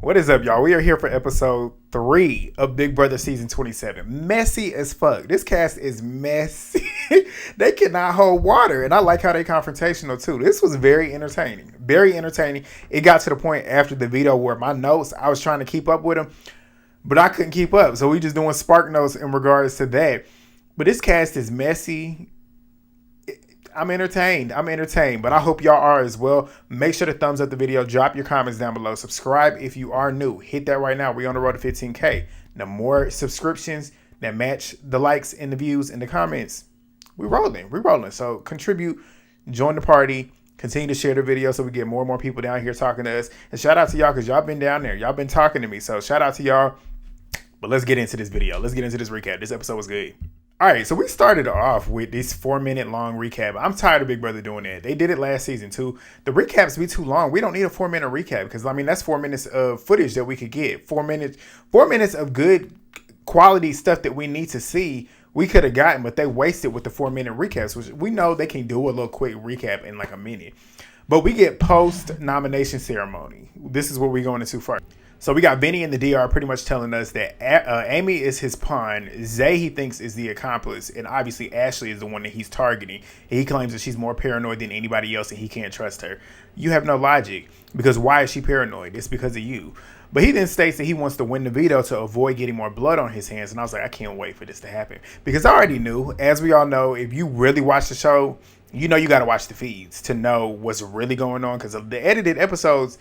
What is up, y'all? We are here for episode 3 of Big Brother season 27. Messy as fuck. This cast is messy. They cannot hold water. And I like how they confrontational too. This was very entertaining. Very entertaining. It got to the point after the veto where my notes, I was trying to keep up with them, but I couldn't keep up. So we just doing spark notes in regards to that. But this cast is messy. I'm entertained, but I hope y'all are as well. Make sure to thumbs up the video, drop your comments down below, subscribe if you are new. Hit that right now. We're on the road to 15K. The more subscriptions that match the likes and the views and the comments, we're rolling. So contribute, join the party, continue to share the video so we get more and more people down here talking to us. And shout out to y'all because y'all been down there. Y'all been talking to me. So shout out to y'all. But let's get into this video. Let's get into this recap. This episode was good. All right, so we started off with this 4-minute long recap. I'm tired of Big Brother doing that. They did it last season too. The recaps be too long. We don't need a 4-minute recap because I mean that's 4 minutes of footage that we could get. 4 minutes of good quality stuff that we need to see. We could have gotten, but they wasted with the 4-minute recaps, which we know they can do a little quick recap in like a minute. But we get post nomination ceremony. This is what we're going into first. So we got Vinny and the DR pretty much telling us that Amy is his pawn. Zay he thinks is the accomplice. And obviously Ashley is the one that he's targeting. He claims that she's more paranoid than anybody else and he can't trust her. You have no logic. Because why is she paranoid? It's because of you. But he then states that he wants to win the veto to avoid getting more blood on his hands. And I was like, I can't wait for this to happen. Because I already knew, as we all know, if you really watch the show, you know you got to watch the feeds to know what's really going on. Because the edited episodes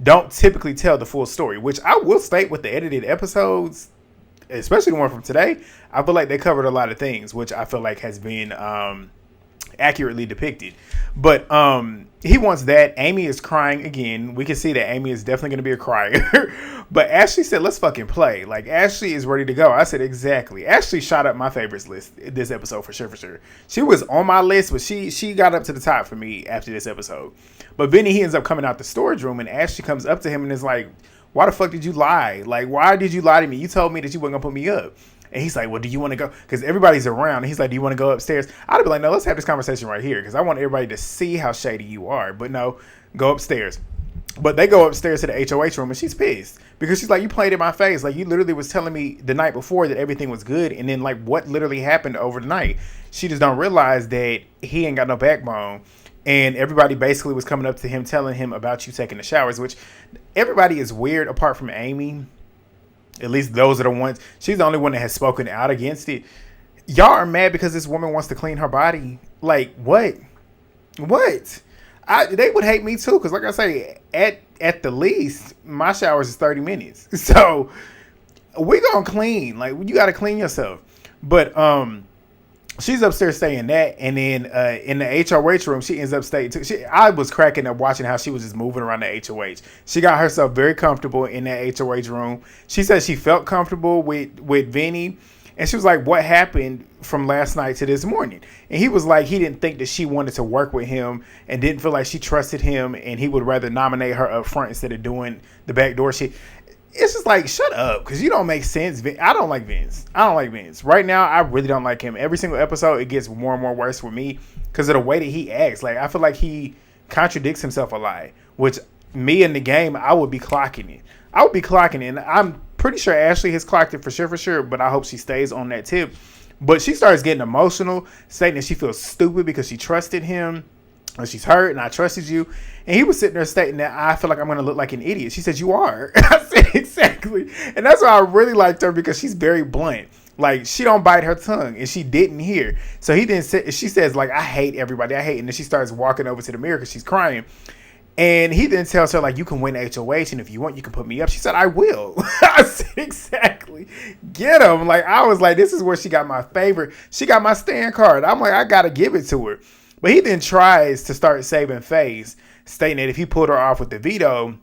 don't typically tell the full story, which I will state with the edited episodes, especially the one from today, I feel like they covered a lot of things, which I feel like has been accurately depicted. But he wants that. Amy is crying again. We can see that Amy is definitely going to be a crier. But Ashley said, let's fucking play. Like, Ashley is ready to go. I said, exactly. Ashley shot up my favorites list this episode for sure. She was on my list, but she got up to the top for me after this episode. But Vinny, he ends up coming out the storage room, and Ashley comes up to him and is like, why the fuck did you lie? Like, why did you lie to me? You told me that you weren't going to put me up. And he's like, well, do you want to go? Because everybody's around. And he's like, do you want to go upstairs? I'd be like, no, let's have this conversation right here. Because I want everybody to see how shady you are. But no, go upstairs. But they go upstairs to the HOH room and she's pissed. Because she's like, you played in my face. Like, you literally was telling me the night before that everything was good. And then, like, what literally happened over the night? She just don't realize that he ain't got no backbone. And everybody basically was coming up to him telling him about you taking the showers. Which everybody is weird apart from Amy. At least those are the ones. She's the only one that has spoken out against it. Y'all are mad because this woman wants to clean her body. Like, what? They would hate me too. Because like I say, at the least, my showers is 30 minutes. So we gonna clean. Like, you got to clean yourself. But she's upstairs saying that, and then in the HOH room, she ends up staying too. I was cracking up watching how she was just moving around the HOH. She got herself very comfortable in that HOH room. She said she felt comfortable with Vinny, and she was like, what happened from last night to this morning? And he was like, he didn't think that she wanted to work with him and didn't feel like she trusted him, and he would rather nominate her up front instead of doing the backdoor shit. It's just like, shut up, because you don't make sense. I don't like Vince. Right now, I really don't like him. Every single episode, it gets more and more worse with me because of the way that he acts. Like, I feel like he contradicts himself a lot, which me in the game, I would be clocking it. And I'm pretty sure Ashley has clocked it for sure, but I hope she stays on that tip. But she starts getting emotional, saying that she feels stupid because she trusted him. And she's hurt, and I trusted you. And he was sitting there stating that I feel like I'm going to look like an idiot. She said, you are. I said, exactly. And that's why I really liked her, because she's very blunt. Like, she don't bite her tongue, and she didn't hear. So he didn't say, she says, like, I hate everybody. And then she starts walking over to the mirror because she's crying. And he then tells her, like, you can win HOH, and if you want, you can put me up. She said, I will. I said, exactly. Get him. Like, I was like, this is where she got my favorite. She got my stand card. I'm like, I got to give it to her. But he then tries to start saving face, stating that if he pulled her off with the veto,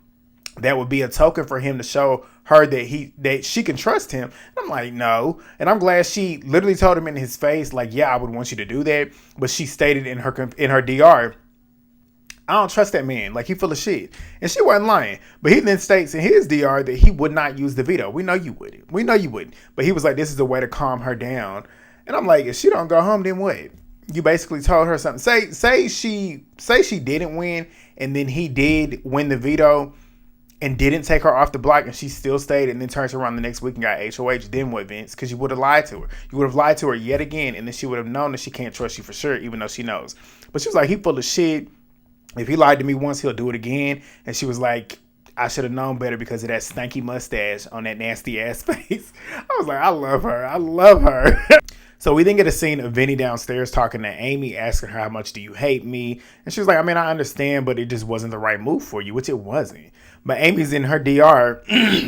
that would be a token for him to show her that she can trust him. And I'm like, no. And I'm glad she literally told him in his face, like, yeah, I would want you to do that. But she stated in her DR, I don't trust that man. Like, he full of shit. And she wasn't lying. But he then states in his DR that he would not use the veto. We know you wouldn't. But he was like, this is a way to calm her down. And I'm like, if she don't go home, then what? You basically told her something. Say she didn't win, and then he did win the veto, and didn't take her off the block, and she still stayed, and then turned around the next week and got HOH, then what, Vince? Because you would have lied to her. You would have lied to her yet again, and then she would have known that she can't trust you for sure, even though she knows. But she was like, he full of shit. If he lied to me once, he'll do it again. And she was like, I should have known better because of that stanky mustache on that nasty ass face. I was like, I love her. I love her. So we then get a scene of Vinny downstairs talking to Amy, asking her, how much do you hate me? And she was like, I mean, I understand, but it just wasn't the right move for you, which it wasn't. But Amy's in her DR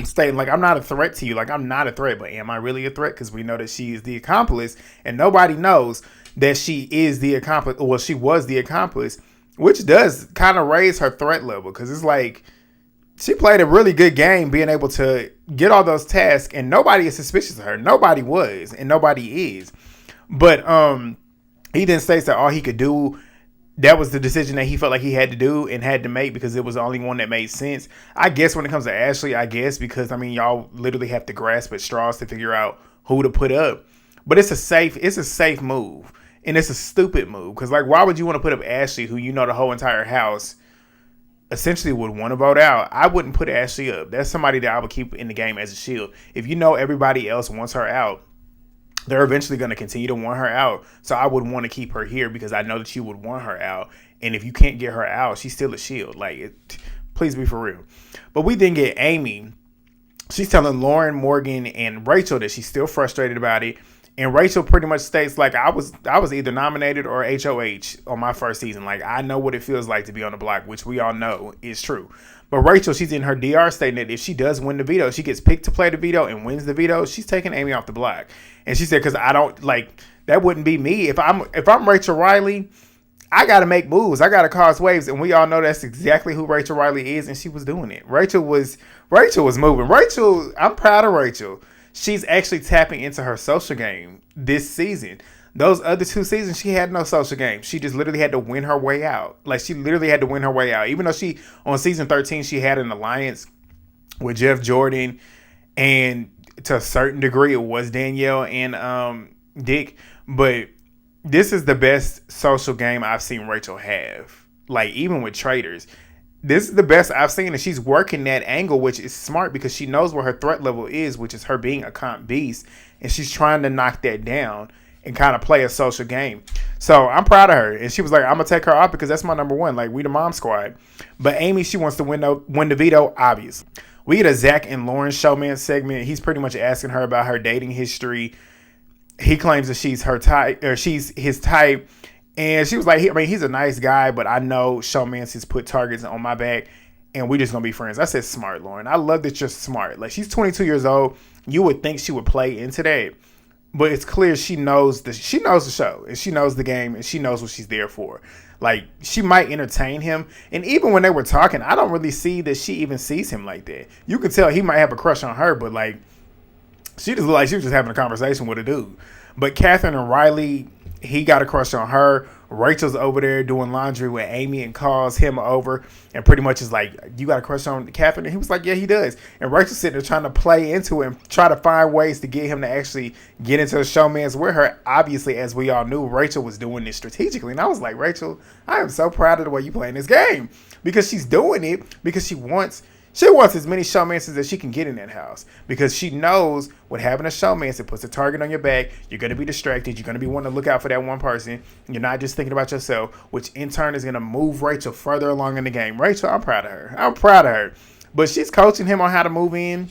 stating, like, I'm not a threat to you. Like, I'm not a threat, but am I really a threat? Because we know that she is the accomplice, and nobody knows that she is the accomplice. Well, she was the accomplice, which does kind of raise her threat level, because it's like, she played a really good game being able to get all those tasks, and nobody is suspicious of her. Nobody was, and nobody is. But he then states that all he could do, that was the decision that he felt like he had to do and had to make because it was the only one that made sense. I guess when it comes to Ashley, because, I mean, y'all literally have to grasp at straws to figure out who to put up. But it's a safe move. And it's a stupid move. Because, like, why would you want to put up Ashley, who you know the whole entire house essentially would want to vote out? I wouldn't put Ashley up. That's somebody that I would keep in the game as a shield. If you know everybody else wants her out, they're eventually going to continue to want her out. So I would want to keep her here because I know that you would want her out. And if you can't get her out, she's still a shield. Like, please be for real. But we then get Amy. She's telling Lauren, Morgan, and Rachel that she's still frustrated about it. And Rachel pretty much states, like, I was either nominated or HOH on my first season. Like, I know what it feels like to be on the block, which we all know is true. But Rachel, she's in her DR stating that if she does win the veto, she gets picked to play the veto and wins the veto, she's taking Amy off the block. And she said, because I don't, like, that wouldn't be me. If I'm Rachel Riley, I got to make moves. I got to cause waves. And we all know that's exactly who Rachel Riley is. And she was doing it. Rachel was moving. Rachel, I'm proud of Rachel. She's actually tapping into her social game this season. Those other 2 seasons, she had no social game. She just literally had to win her way out. Like, she literally had to win her way out. Even though on season 13, she had an alliance with Jeff Jordan. And to a certain degree, it was Danielle and Dick. But this is the best social game I've seen Rachel have. Like, even with traders. This is the best I've seen, and she's working that angle, which is smart because she knows where her threat level is, which is her being a comp beast, and she's trying to knock that down and kind of play a social game. So I'm proud of her, and she was like, I'm going to take her off because that's my number one. Like, we the mom squad. But Amy, she wants to win the veto, obviously. We get a Zach and Lauren showman segment. He's pretty much asking her about her dating history. He claims that she's her type, or she's his type. And she was like, he's a nice guy, but I know Showmance has put targets on my back, and we just going to be friends. I said, smart, Lauren. I love that you're smart. Like, she's 22 years old. You would think she would play into that. But it's clear she knows the show, and she knows the game, and she knows what she's there for. Like, she might entertain him. And even when they were talking, I don't really see that she even sees him like that. You could tell he might have a crush on her, but, like, she just looked like she was just having a conversation with a dude. But Catherine and Riley, he got a crush on her. Rachel's over there doing laundry with Amy and calls him over and pretty much is like, you got a crush on Catherine? And he was like, yeah, he does. And Rachel's sitting there trying to play into it and try to find ways to get him to actually get into the showman's with her. Obviously, as we all knew, Rachel was doing this strategically. And I was like, Rachel, I am so proud of the way you playing this game. Because she's doing it because she wants as many showmances as she can get in that house because she knows with having a showmance, it puts a target on your back. You're going to be distracted. You're going to be wanting to look out for that one person. You're not just thinking about yourself, which in turn is going to move Rachel further along in the game. Rachel, I'm proud of her. But she's coaching him on how to move in.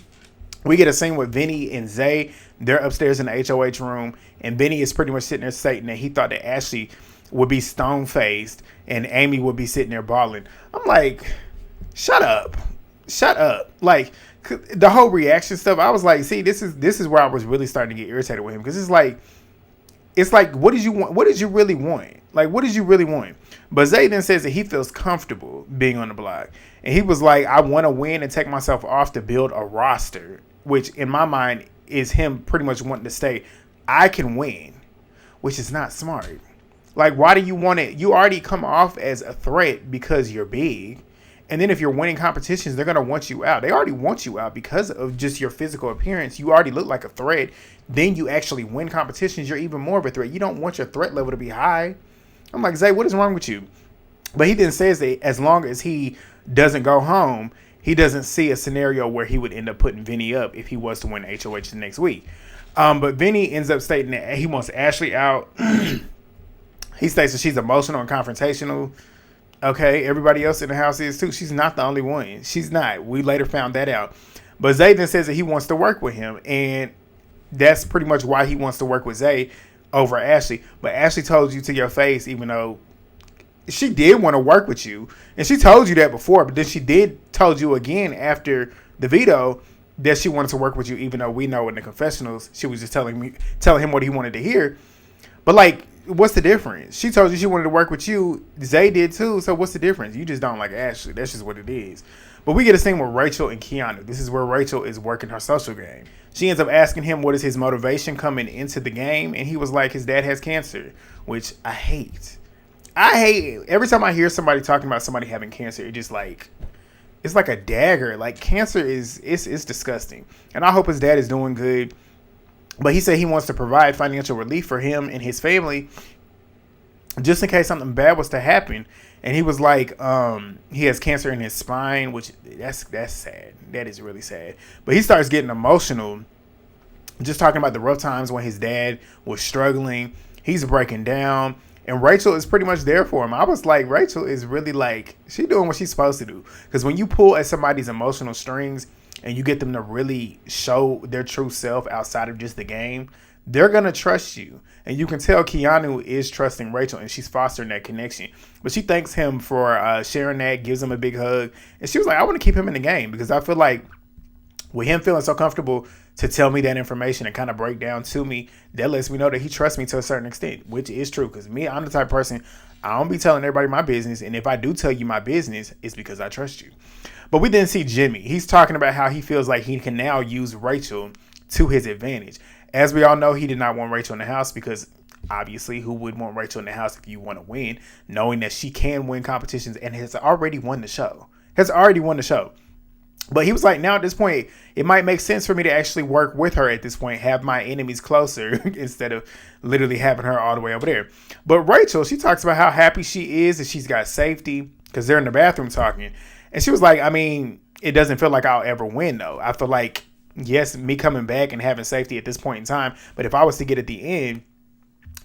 We get a scene with Vinny and Zay. They're upstairs in the HOH room, and Vinny is pretty much sitting there stating that he thought that Ashley would be stone-faced and Amy would be sitting there balling. I'm like, shut up. Like, the whole reaction stuff, I was like, see, this is where I was really starting to get irritated with him because it's like what did you want? What did you really want? Like, what did you really want? But Zay then says that he feels comfortable being on the block, and he was like, I want to win and take myself off to build a roster, which in my mind is him pretty much wanting to stay. I can win, which is not smart. Like, why do you want it? You already come off as a threat because you're big. And then if you're winning competitions, they're going to want you out. They already want you out because of just your physical appearance. You already look like a threat. Then you actually win competitions. You're even more of a threat. You don't want your threat level to be high. I'm like, Zay, what is wrong with you? But he then says that as long as he doesn't go home, he doesn't see a scenario where he would end up putting Vinny up if he was to win HOH the next week. But Vinny ends up stating that he wants Ashley out. He states that she's emotional and confrontational. Okay, everybody else in the house is too. She's not the only one. She's not. We later found that out. But Zay then says that he wants to work with him, and that's pretty much why he wants to work with Zay over Ashley. But Ashley told you to your face, even though she did want to work with you, and she told you that before, but then she told you again after the veto that she wanted to work with you, even though we know in the confessionals she was just telling him what he wanted to hear. But like, what's the difference? She told you she wanted to work with you. Zay did too. So what's the difference? You just don't like Ashley. That's just what it is. But we get a scene with Rachel and Keanu. This is where Rachel is working her social game. She ends up asking him what is his motivation coming into the game, and he was like, his dad has cancer, which I hate. I hate every time I hear somebody talking about somebody having cancer. It just like, it's like a dagger. Like, cancer is it's disgusting. And I hope his dad is doing good. But he said he wants to provide financial relief for him and his family just in case something bad was to happen. And he was like, he has cancer in his spine, which that's sad. That is really sad. But he starts getting emotional, just talking about the rough times when his dad was struggling. He's breaking down. And Rachel is pretty much there for him. I was like, Rachel is really like, she doing what she's supposed to do. Because when you pull at somebody's emotional strings and you get them to really show their true self outside of just the game, they're going to trust you. And you can tell Keanu is trusting Rachel, and she's fostering that connection. But she thanks him for sharing that, gives him a big hug. And she was like, I want to keep him in the game because I feel like with him feeling so comfortable to tell me that information and kind of break down to me, that lets me know that he trusts me to a certain extent, which is true. Because me, I'm the type of person, I don't be telling everybody my business. And if I do tell you my business, it's because I trust you. But we didn't see Jimmy. He's talking about how he feels like he can now use Rachel to his advantage. As we all know, he did not want Rachel in the house because obviously who would want Rachel in the house if you want to win, knowing that she can win competitions and has already won the show. But he was like, now at this point, it might make sense for me to actually work with her at this point, have my enemies closer instead of literally having her all the way over there. But Rachel, she talks about how happy she is that she's got safety because they're in the bathroom talking. And she was like, I mean, it doesn't feel like I'll ever win, though. I feel like, yes, me coming back and having safety at this point in time. But if I was to get at the end,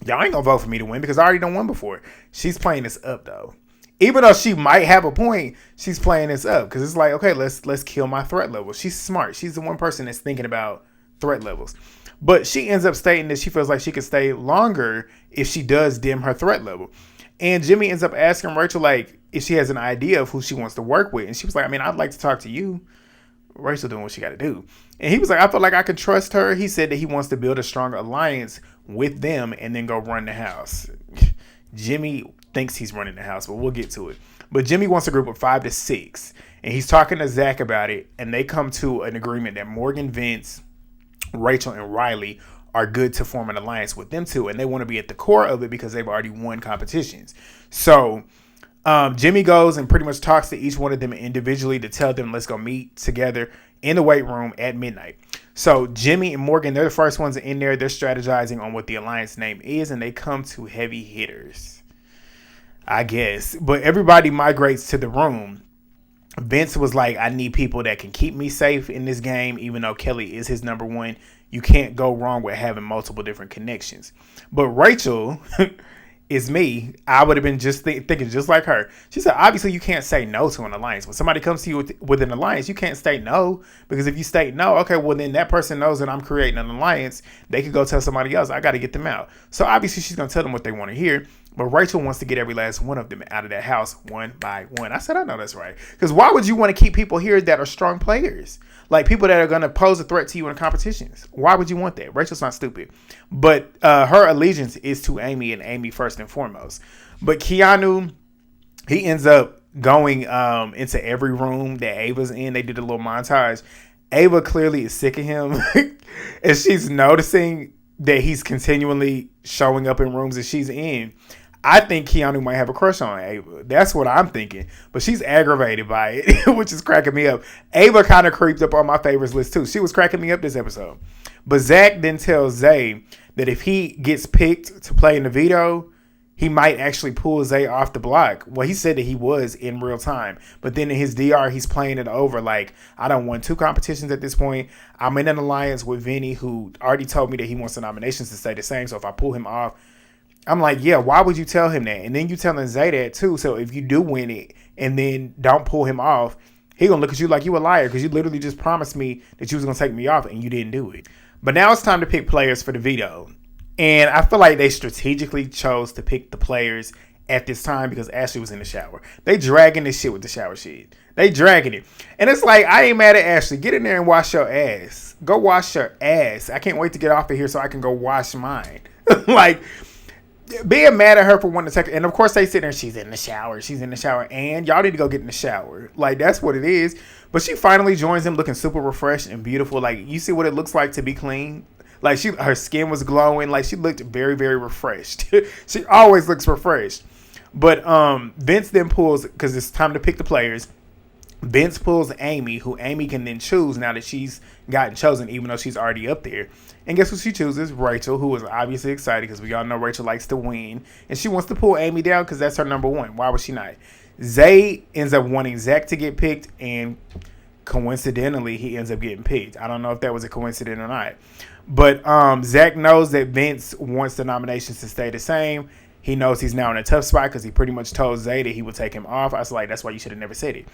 y'all ain't going to vote for me to win because I already done won before. She's playing this up, though. Even though she might have a point, she's playing this up because it's like, okay, let's kill my threat level. She's smart. She's the one person that's thinking about threat levels. But she ends up stating that she feels like she could stay longer if she does dim her threat level. And Jimmy ends up asking Rachel, like, if she has an idea of who she wants to work with. And she was like, I mean, I'd like to talk to you. Rachel doing what she got to do. And he was like, I feel like I can trust her. He said that he wants to build a stronger alliance with them and then go run the house. Jimmy thinks he's running the house, but we'll get to it. But Jimmy wants a group of 5 to 6, and he's talking to Zach about it, and they come to an agreement that Morgan, Vince, Rachel, and Riley are good to form an alliance with them two, and they want to be at the core of it because they've already won competitions. So Jimmy goes and pretty much talks to each one of them individually to tell them, let's go meet together in the weight room at midnight. So Jimmy and Morgan, they're the first ones in there. They're strategizing on what the alliance name is, and they come to heavy hitters, I guess. But everybody migrates to the room. Vince was like, I need people that can keep me safe in this game, even though Kelley is his number one. You can't go wrong with having multiple different connections. But Rachel is me. I would have been just thinking just like her. She said, obviously you can't say no to an alliance. When somebody comes to you with an alliance, you can't say no. Because if you state no, okay, well then that person knows that I'm creating an alliance. They could go tell somebody else, I got to get them out. So obviously she's going to tell them what they want to hear. But Rachel wants to get every last one of them out of that house one by one. I said, I know that's right. Because why would you want to keep people here that are strong players? Like people that are going to pose a threat to you in competitions. Why would you want that? Rachel's not stupid. But her allegiance is to Amy and Amy first and foremost. But Keanu, he ends up going into every room that Ava's in. They did a little montage. Ava clearly is sick of him. And she's noticing that he's continually showing up in rooms that she's in. I think Keanu might have a crush on Ava. That's what I'm thinking. But she's aggravated by it, which is cracking me up. Ava kind of creeped up on my favorites list too. She was cracking me up this episode. But Zach then tells Zay that if he gets picked to play in the veto, he might actually pull Zay off the block. Well, he said that he was in real time. But then in his DR, he's playing it over like, I don't want two competitions at this point. I'm in an alliance with Vinny, who already told me that he wants the nominations to stay the same. So if I pull him off, I'm like, yeah, why would you tell him that? And then you telling Zay that too. So if you do win it and then don't pull him off, he gonna look at you like you a liar because you literally just promised me that you was gonna take me off and you didn't do it. But now it's time to pick players for the veto. And I feel like they strategically chose to pick the players at this time because Ashley was in the shower. They dragging this shit with the shower shit. They dragging it. And it's like, I ain't mad at Ashley. Get in there and wash your ass. Go wash your ass. I can't wait to get off of here so I can go wash mine. Like, being mad at her for wanting to take, and of course they sit there, she's in the shower, and y'all need to go get in the shower. Like, that's what it is. But she finally joins him looking super refreshed and beautiful. Like, you see what it looks like to be clean. Like, her skin was glowing. Like, she looked very, very refreshed. She always looks refreshed. But Vince then pulls, because it's time to pick the players, Vince pulls Amy, who Amy can then choose now that she's gotten chosen, even though she's already up there. And guess what she chooses? Rachel, who is obviously excited because we all know Rachel likes to win. And she wants to pull Amy down because that's her number one. Why would she not? Zay ends up wanting Zach to get picked, and coincidentally, he ends up getting picked. I don't know if that was a coincidence or not. But Zach knows that Vince wants the nominations to stay the same. He knows he's now in a tough spot because he pretty much told Zay that he would take him off. I was like, that's why you should have never said it.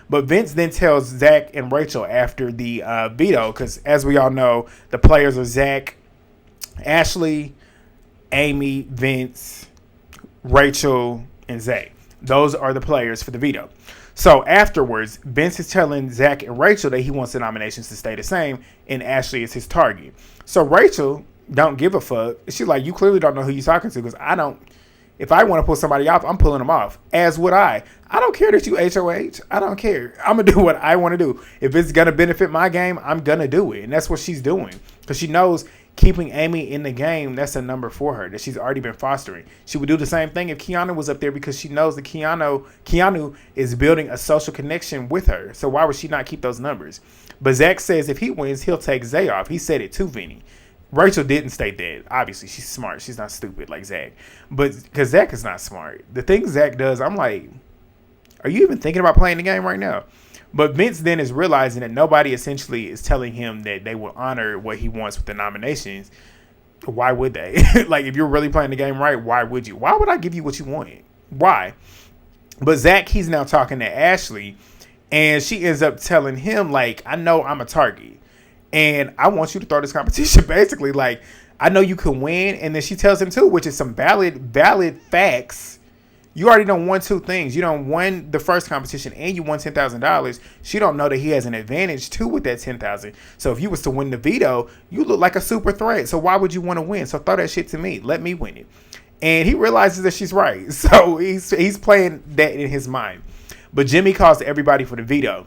But Vince then tells Zach and Rachel after the veto, because as we all know, the players are Zach, Ashley, Amy, Vince, Rachel, and Zay. Those are the players for the veto. So afterwards, Vince is telling Zach and Rachel that he wants the nominations to stay the same, and Ashley is his target. So Rachel don't give a fuck. She's like, you clearly don't know who you're talking to, because I don't. If I want to pull somebody off, I'm pulling them off. As would I. I don't care that you HOH. I don't care. I'm going to do what I want to do. If it's going to benefit my game, I'm going to do it. And that's what she's doing. Because she knows keeping Amy in the game, that's a number for her that she's already been fostering. She would do the same thing if Keanu was up there because she knows that Keanu is building a social connection with her. So why would she not keep those numbers? But Zach says if he wins, he'll take Zay off. He said it to Vinny. Rachel didn't state that. Obviously, she's smart. She's not stupid like Zach. But because Zach is not smart. The things Zach does, I'm like, are you even thinking about playing the game right now? But Vince then is realizing that nobody essentially is telling him that they will honor what he wants with the nominations. Why would they? Like, if you're really playing the game right, why would you? Why would I give you what you wanted? Why? But Zach, he's now talking to Ashley, and she ends up telling him, like, I know I'm a target. And I want you to throw this competition. Basically, like, I know you can win. And then she tells him, too, which is some valid facts. You already done won two things. You done won the first competition and you won $10,000. She don't know that he has an advantage, too, with that $10,000. So if you was to win the veto, you look like a super threat. So why would you want to win? So throw that shit to me. Let me win it. And he realizes that she's right. So he's playing that in his mind. But Jimmy calls everybody for the veto.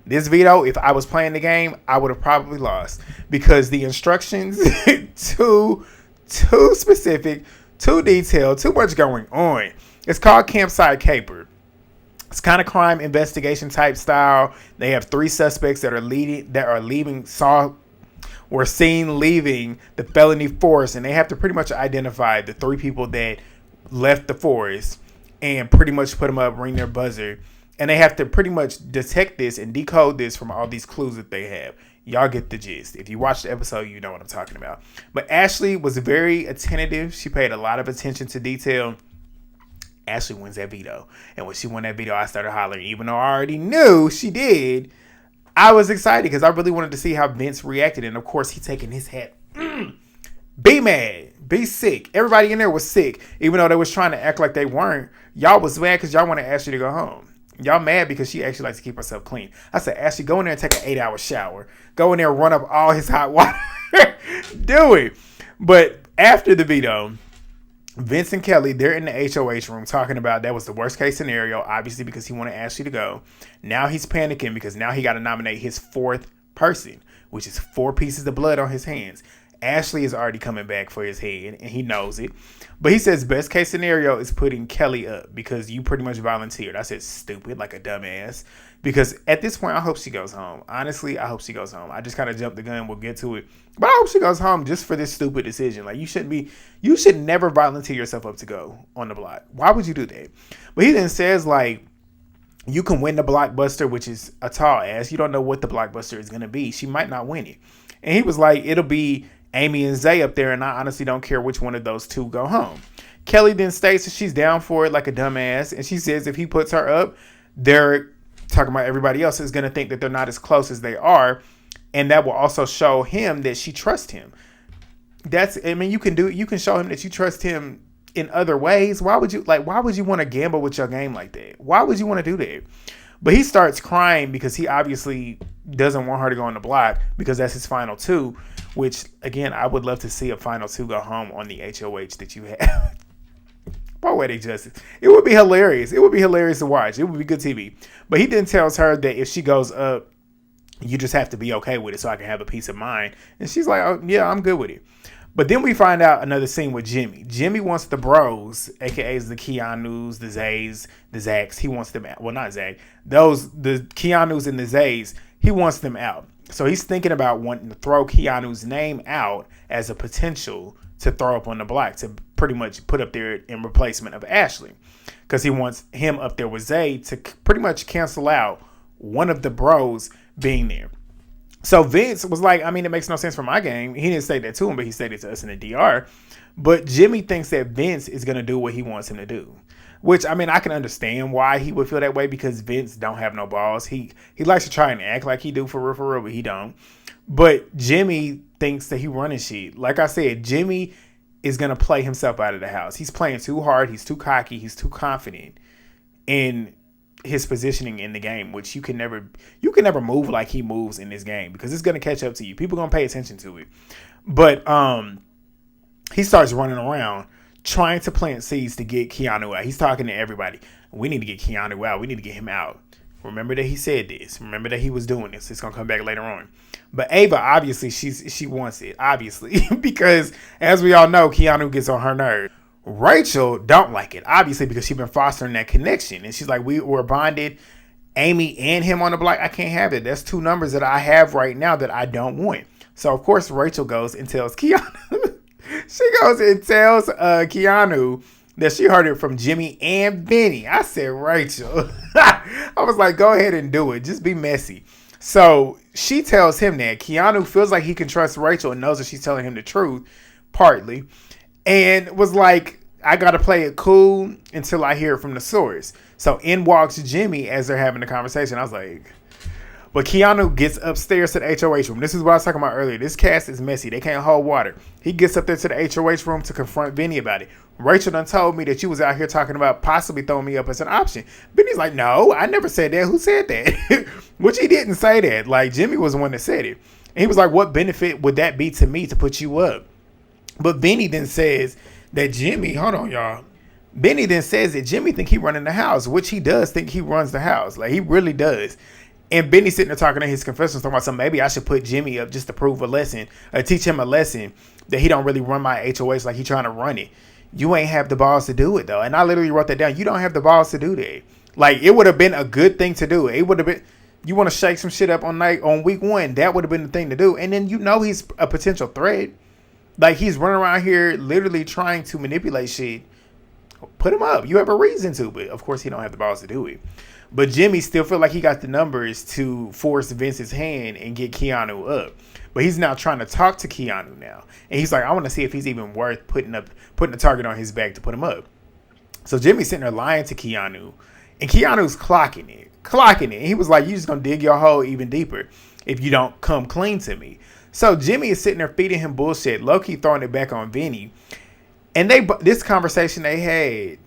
This veto, if I was playing the game, I would have probably lost because the instructions too specific, too detailed, too much going on. It's called Campsite Caper. It's kind of crime investigation type style. They have three suspects that are seen leaving the felony force, and they have to pretty much identify the three people that left the forest and pretty much put them up, ring their buzzer. And they have to pretty much detect this and decode this from all these clues that they have. Y'all get the gist. If you watch the episode, you know what I'm talking about. But Ashley was very attentive. She paid a lot of attention to detail. Ashley wins that veto. And when she won that veto, I started hollering. Even though I already knew she did, I was excited because I really wanted to see how Vince reacted. And, of course, he taking his hat. Be mad. Be sick. Everybody in there was sick. Even though they was trying to act like they weren't. Y'all was mad because y'all wanted Ashley to go home. Y'all mad because she actually likes to keep herself clean. I said, Ashley, go in there and take an 8-hour shower. Go in there and run up all his hot water. Do it. But after the veto, Vince and Kelley, they're in the HOH room talking about that was the worst case scenario, obviously because he wanted Ashley to go. Now he's panicking because now he got to nominate his fourth person, which is 4 pieces of blood on his hands. Ashley is already coming back for his head, and he knows it. But he says best case scenario is putting Kelley up because you pretty much volunteered. I said stupid, like a dumbass. Because at this point, I hope she goes home. Honestly, I hope she goes home. I just kind of jumped the gun. We'll get to it. But I hope she goes home just for this stupid decision. Like, you should never volunteer yourself up to go on the block. Why would you do that? But he then says, like, you can win the blockbuster, which is a tall ass. You don't know what the blockbuster is going to be. She might not win it. And he was like, it'll be Amy and Zay up there, and I honestly don't care which one of those two go home. Kelley then states that she's down for it like a dumbass, and she says if he puts her up, they're talking about everybody else is going to think that they're not as close as they are, and that will also show him that she trusts him. You can show him that you trust him in other ways. Why would you want to gamble with your game like that? Why would you want to do that? But he starts crying because he obviously doesn't want her to go on the block because that's his final two, which, again, I would love to see a final two go home on the HOH that you have. Poetic justice. It would be hilarious. It would be hilarious to watch. It would be good TV. But he then tells her that if she goes up, you just have to be okay with it so I can have a peace of mind. And she's like, oh, yeah, I'm good with it. But then we find out another scene with Jimmy. Jimmy wants the bros, aka the Keanus, the Zays, the Zacks. He wants them out. Well, not Zay. The Keanus and the Zays, he wants them out. So he's thinking about wanting to throw Keanu's name out as a potential to throw up on the block, to pretty much put up there in replacement of Ashley. Because he wants him up there with Zay to pretty much cancel out one of the bros being there. So Vince was like, I mean, it makes no sense for my game. He didn't say that to him, but he said it to us in the DR. But Jimmy thinks that Vince is going to do what he wants him to do. Which, I mean, I can understand why he would feel that way because Vince don't have no balls. He likes to try and act like he do for real, but he don't. But Jimmy thinks that he running shit. Like I said, Jimmy is going to play himself out of the house. He's playing too hard. He's too cocky. He's too confident in his positioning in the game, which you can never move like he moves in this game because it's going to catch up to you. People going to pay attention to it. But he starts running around trying to plant seeds to get Keanu out. He's talking to everybody. We need to get Keanu out. We need to get him out. Remember that he said this. Remember that he was doing this. It's going to come back later on. But Ava, obviously, she wants it, obviously, because as we all know, Keanu gets on her nerves. Rachel don't like it, obviously, because she's been fostering that connection. And she's like, we were bonded, Amy and him on the block. I can't have it. That's two numbers that I have right now that I don't want. So, of course, Rachel goes and tells Keanu. She goes and tells Keanu that she heard it from Jimmy and Vinny. I said, Rachel. I was like, go ahead and do it. Just be messy. So she tells him that Keanu feels like he can trust Rachel and knows that she's telling him the truth, partly. And was like, I got to play it cool until I hear it from the source. So in walks Jimmy as they're having the conversation. I was like, but Keanu gets upstairs to the HOH room. This is what I was talking about earlier. This cast is messy. They can't hold water. He gets up there to the HOH room to confront Vinny about it. Rachel done told me that you was out here talking about possibly throwing me up as an option. Vinny's like, no, I never said that. Who said that? Which he didn't say that. Like, Jimmy was the one that said it. And he was like, what benefit would that be to me to put you up? But Vinny then says that Jimmy, hold on, y'all. Vinny then says that Jimmy think he running the house, which he does think he runs the house. Like, he really does. And Vinny sitting there talking to his confessions, talking about something. Maybe I should put Jimmy up just to prove a lesson, or teach him a lesson that he don't really run my HOH like he trying to run it. You ain't have the balls to do it, though. And I literally wrote that down. You don't have the balls to do that. Like, it would have been a good thing to do. It would have been, you want to shake some shit up on week one, that would have been the thing to do. And then you know he's a potential threat. Like, he's running around here literally trying to manipulate shit. Put him up. You have a reason to, but of course he don't have the balls to do it. But Jimmy still feel like he got the numbers to force Vince's hand and get Keanu up. But he's now trying to talk to Keanu now. And he's like, I want to see if he's even worth putting a target on his back to put him up. So Jimmy's sitting there lying to Keanu. And Keanu's clocking it. And he was like, you just going to dig your hole even deeper if you don't come clean to me. So Jimmy is sitting there feeding him bullshit. Low-key throwing it back on Vinny. And this conversation they had...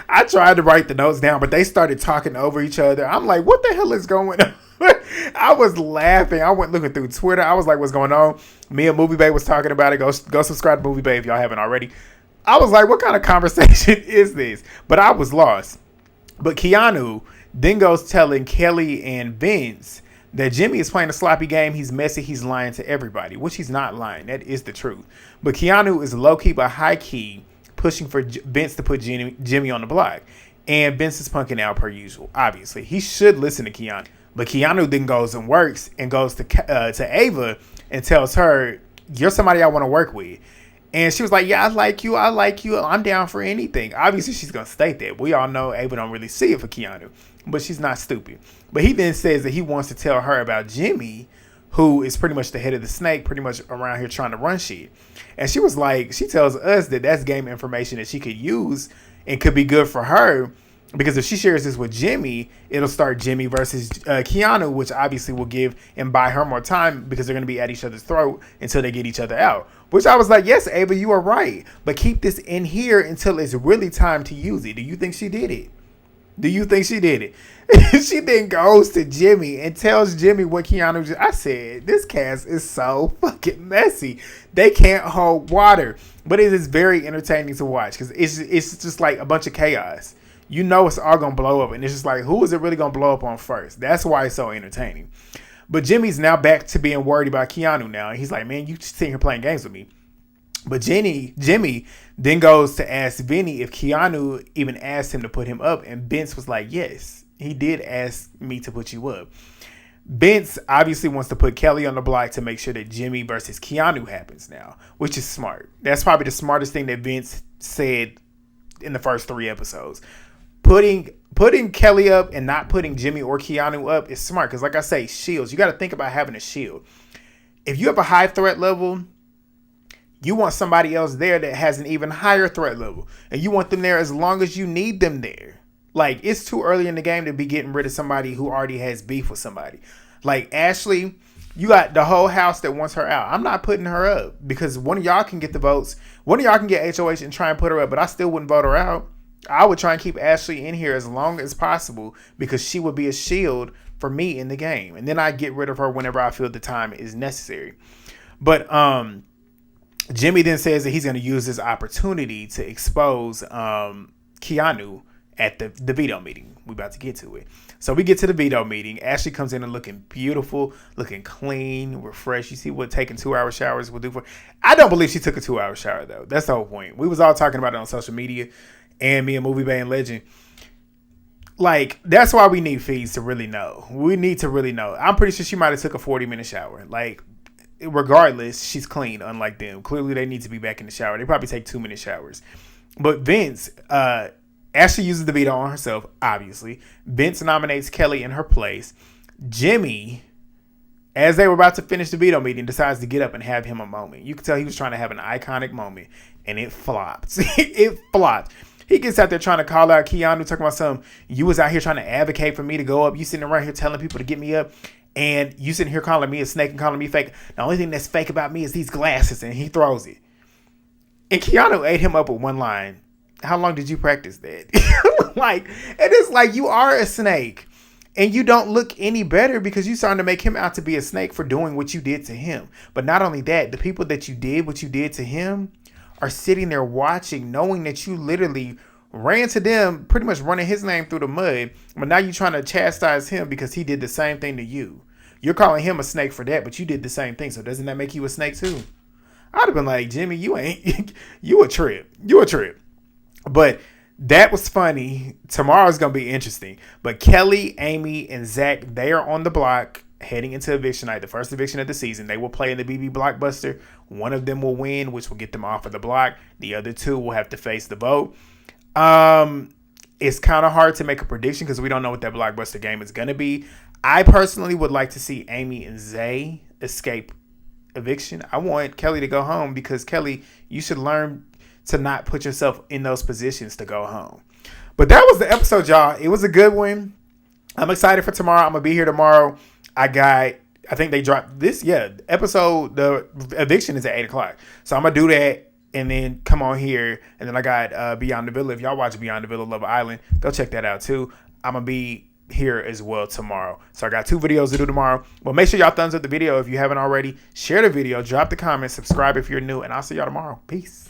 I tried to write the notes down, but they started talking over each other. I'm like, what the hell is going on? I was laughing. I went looking through Twitter. I was like, what's going on? Me and Movie Babe was talking about it. Go subscribe to Movie Babe if y'all haven't already. I was like, what kind of conversation is this? But I was lost. But Keanu then goes telling Kelley and Vince that Jimmy is playing a sloppy game. He's messy. He's lying to everybody, which he's not lying. That is the truth. But Keanu is low-key but high-key pushing for Vince to put Jimmy on the block. And Vince is punking out per usual, obviously. He should listen to Keanu. But Keanu then goes and works and goes to Ava and tells her, you're somebody I want to work with. And she was like, yeah, I like you. I'm down for anything. Obviously, she's going to state that. We all know Ava don't really see it for Keanu. But she's not stupid. But he then says that he wants to tell her about Jimmy, who is pretty much the head of the snake, pretty much around here trying to run shit. And she was like, she tells us that that's game information that she could use and could be good for her. Because if she shares this with Jimmy, it'll start Jimmy versus Keanu, which obviously will give and buy her more time because they're going to be at each other's throat until they get each other out. Which I was like, yes, Ava, you are right. But keep this in here until it's really time to use it. Do you think she did it? She then goes to Jimmy and tells Jimmy what Keanu just... I said, this cast is so fucking messy. They can't hold water. But it is very entertaining to watch because it's just like a bunch of chaos. You know it's all going to blow up. And it's just like, who is it really going to blow up on first? That's why it's so entertaining. But Jimmy's now back to being worried about Keanu now. And he's like, man, you sitting here playing games with me. But Jimmy then goes to ask Vinny if Keanu even asked him to put him up. And Vince was like, yes, he did ask me to put you up. Vince obviously wants to put Kelley on the block to make sure that Jimmy versus Keanu happens now, which is smart. That's probably the smartest thing that Vince said in the first 3 episodes. Putting Kelley up and not putting Jimmy or Keanu up is smart because, like I say, shields. You got to think about having a shield. If you have a high threat level, you want somebody else there that has an even higher threat level. And you want them there as long as you need them there. Like, it's too early in the game to be getting rid of somebody who already has beef with somebody. Like, Ashley, you got the whole house that wants her out. I'm not putting her up because one of y'all can get the votes. One of y'all can get HOH and try and put her up, but I still wouldn't vote her out. I would try and keep Ashley in here as long as possible because she would be a shield for me in the game. And then I get rid of her whenever I feel the time is necessary. But Jimmy then says that he's going to use this opportunity to expose Keanu at the veto meeting. We're about to get to it. So we get to the veto meeting. Ashley comes in and looking beautiful, looking clean, refreshed. You see what taking 2-hour showers will do for her. I don't believe she took a 2-hour shower, though. That's the whole point. We was all talking about it on social media. And me and Movie Bay and Legend. Like, that's why we need feeds to really know. We need to really know. I'm pretty sure she might have took a 40-minute shower. Like, regardless, she's clean, unlike them. Clearly, they need to be back in the shower. They probably take 2-minute showers. But Vince, Ashley uses the veto on herself, obviously. Vince nominates Kelley in her place. Jimmy, as they were about to finish the veto meeting, decides to get up and have him a moment. You can tell he was trying to have an iconic moment, and it flopped. It flopped. He gets out there trying to call out Keanu, talking about something. You was out here trying to advocate for me to go up. You sitting around here telling people to get me up. And you sitting here calling me a snake and calling me fake. The only thing that's fake about me is these glasses. And he throws it. And Keanu ate him up with one line. How long did you practice that? And it's like, you are a snake. And you don't look any better because you starting to make him out to be a snake for doing what you did to him. But not only that, the people that you did what you did to him are sitting there watching, knowing that you literally ran to them, pretty much running his name through the mud. But now you're trying to chastise him because he did the same thing to you. You're calling him a snake for that, but you did the same thing. So doesn't that make you a snake too? I'd have been like, Jimmy, you ain't, you a trip. But that was funny. Tomorrow's going to be interesting. But Kelley, Amy, and Zach, they are on the block heading into eviction night, the first eviction of the season. They will play in the BB Blockbuster. One of them will win, which will get them off of the block. The other two will have to face the vote. It's kind of hard to make a prediction because we don't know what that Blockbuster game is going to be. I personally would like to see Amy and Zay escape eviction. I want Kelley to go home because, Kelley, you should learn to not put yourself in those positions to go home. But that was the episode, y'all. It was a good one. I'm excited for tomorrow. I'm going to be here tomorrow. I think they dropped this. Yeah, episode, the eviction is at 8 o'clock. So I'm going to do that and then come on here. And then I got Beyond the Villa. If y'all watch Beyond the Villa Love Island, go check that out too. I'm going to be here as well tomorrow. So I got 2 videos to do tomorrow. But make sure y'all thumbs up the video if you haven't already. Share the video. Drop the comments. Subscribe if you're new. And I'll see y'all tomorrow. Peace.